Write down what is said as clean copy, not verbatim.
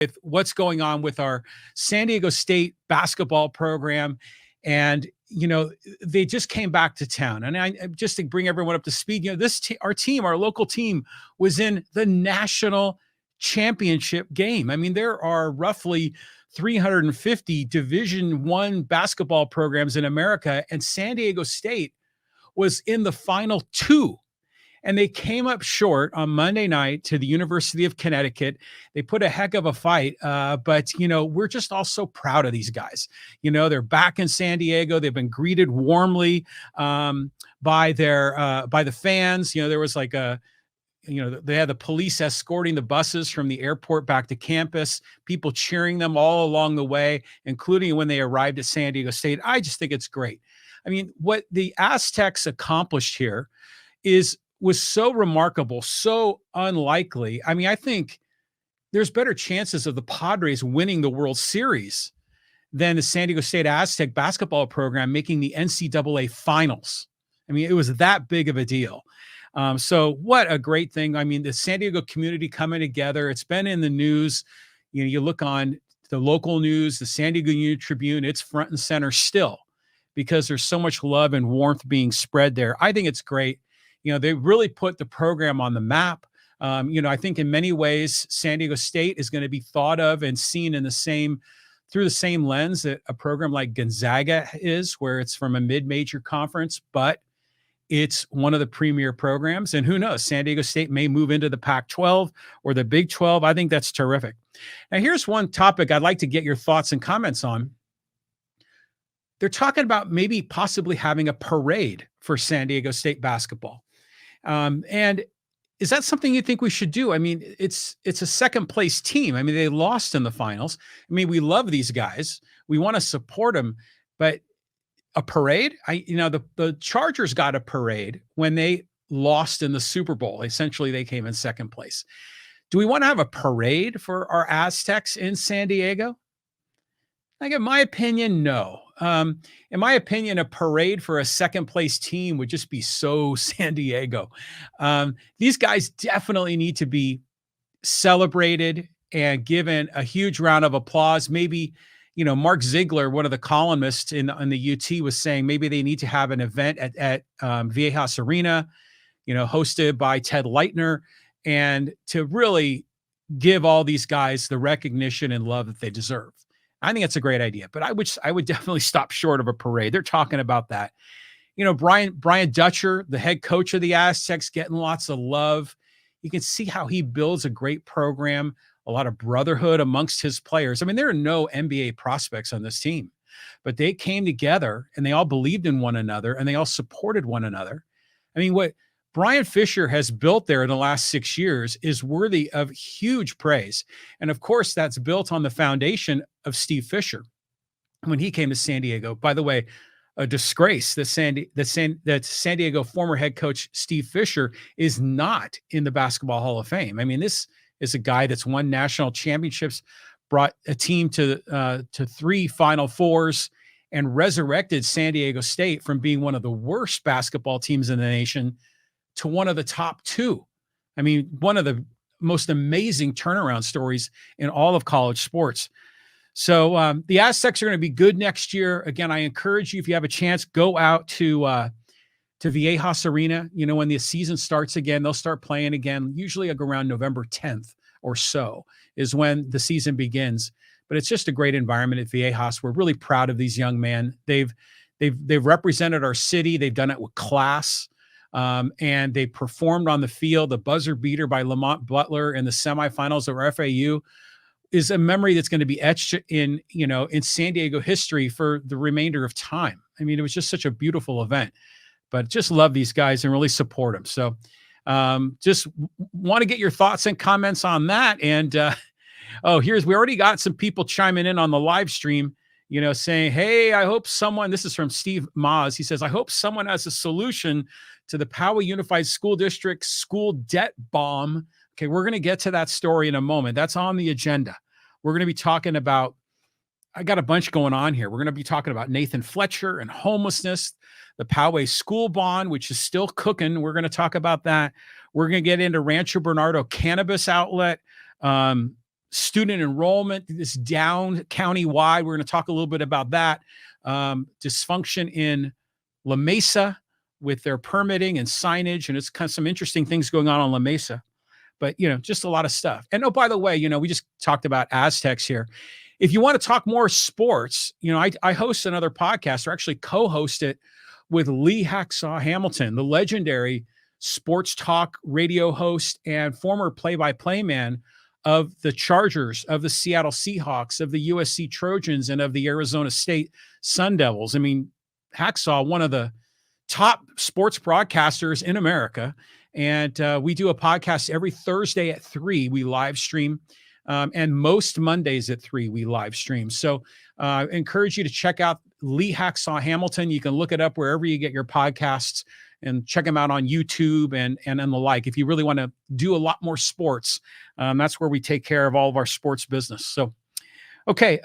with what's going on with our San Diego State basketball program. And, they just came back to town. And just to bring everyone up to speed, our local team was in the national championship game. I mean, there are roughly 350 Division I basketball programs in America, and San Diego State was in the final two. And they came up short on Monday night to the University of Connecticut. They put a heck of a fight, but we're just all so proud of these guys. They're back in San Diego. They've been greeted warmly by the fans. There was like they had the police escorting the buses from the airport back to campus, people cheering them all along the way, including when they arrived at San Diego State. I just think it's great. I mean, what the Aztecs accomplished here was so remarkable, so unlikely. I mean, I think there's better chances of the Padres winning the World Series than the San Diego State Aztec basketball program making the NCAA finals. I mean, it was that big of a deal. So what a great thing. I mean, the San Diego community coming together, it's been in the news. You look on the local news, the San Diego Union Tribune, it's front and center still because there's so much love and warmth being spread there. I think it's great. They really put the program on the map. I think in many ways, San Diego State is going to be thought of and seen through the same lens that a program like Gonzaga is, where it's from a mid-major conference, but it's one of the premier programs. And who knows, San Diego State may move into the Pac-12 or the Big 12. I think that's terrific. Now, here's one topic I'd like to get your thoughts and comments on. They're talking about maybe possibly having a parade for San Diego State basketball. And is that something you think we should do? I mean, it's a second place team. I mean, they lost in the finals. I mean, we love these guys. We want to support them, but a parade? The Chargers got a parade when they lost in the Super Bowl. Essentially, they came in second place. Do we want to have a parade for our Aztecs in San Diego? Like, in my opinion, no. In my opinion, a parade for a second place team would just be so San Diego. These guys definitely need to be celebrated and given a huge round of applause. Maybe, Mark Ziegler, one of the columnists in the UT, was saying maybe they need to have an event at Viejas Arena, hosted by Ted Leitner, and to really give all these guys the recognition and love that they deserve. I think it's a great idea, but I would definitely stop short of a parade. They're talking about that. Brian Dutcher, the head coach of the Aztecs, getting lots of love. You can see how he builds a great program, a lot of brotherhood amongst his players. I mean, there are no NBA prospects on this team, but they came together and they all believed in one another and they all supported one another. I mean, what Brian Fisher has built there in the last 6 years is worthy of huge praise. And of course, that's built on the foundation of Steve Fisher when he came to San Diego. By the way, a disgrace that San Diego former head coach Steve Fisher is not in the Basketball Hall of Fame. I mean, this is a guy that's won national championships, brought a team to 3 Final Fours, and resurrected San Diego State from being one of the worst basketball teams in the nation to one of the top 2. I mean, one of the most amazing turnaround stories in all of college sports. So the Aztecs are going to be good next year. Again, I encourage you, if you have a chance, go out to Viejas Arena. When the season starts again, they'll start playing again. Usually around November 10th or so is when the season begins. But it's just a great environment at Viejas. We're really proud of these young men. They've represented our city. They've done it with class. And they performed on the field. The buzzer beater by Lamont Butler in the semifinals of FAU is a memory that's going to be etched in San Diego history for the remainder of time. I mean, it was just such a beautiful event, but just love these guys and really support them. So just want to get your thoughts and comments on that. And we already got some people chiming in on the live stream, saying, hey, I hope someone, this is from Steve Maas. He says, I hope someone has a solution to the Poway Unified School District school debt bomb. Okay, we're going to get to that story in a moment. That's on the agenda. We're going to be talking about, I got a bunch going on here. We're going to be talking about Nathan Fletcher and homelessness, the Poway school bond, which is still cooking. We're going to talk about that. We're going to get into Rancho Bernardo cannabis outlet. student enrollment is down countywide. We're going to talk a little bit about that. Dysfunction in La Mesa with their permitting and signage, and it's kind of some interesting things going on La Mesa. But just a lot of stuff. And oh, by the way, we just talked about Aztecs here. If you want to talk more sports, I host another podcast, or actually co-host it with Lee Hacksaw Hamilton, the legendary sports talk radio host and former play-by-play man of the Chargers, of the Seattle Seahawks, of the USC Trojans, and of the Arizona State Sun Devils. I mean, Hacksaw, one of the top sports broadcasters in America. And we do a podcast every Thursday at 3. We live stream. And most Mondays at 3, we live stream. So I encourage you to check out Lee Hacksaw Hamilton. You can look it up wherever you get your podcasts, and check him out on YouTube and the like. If you really want to do a lot more sports, that's where we take care of all of our sports business. So, okay.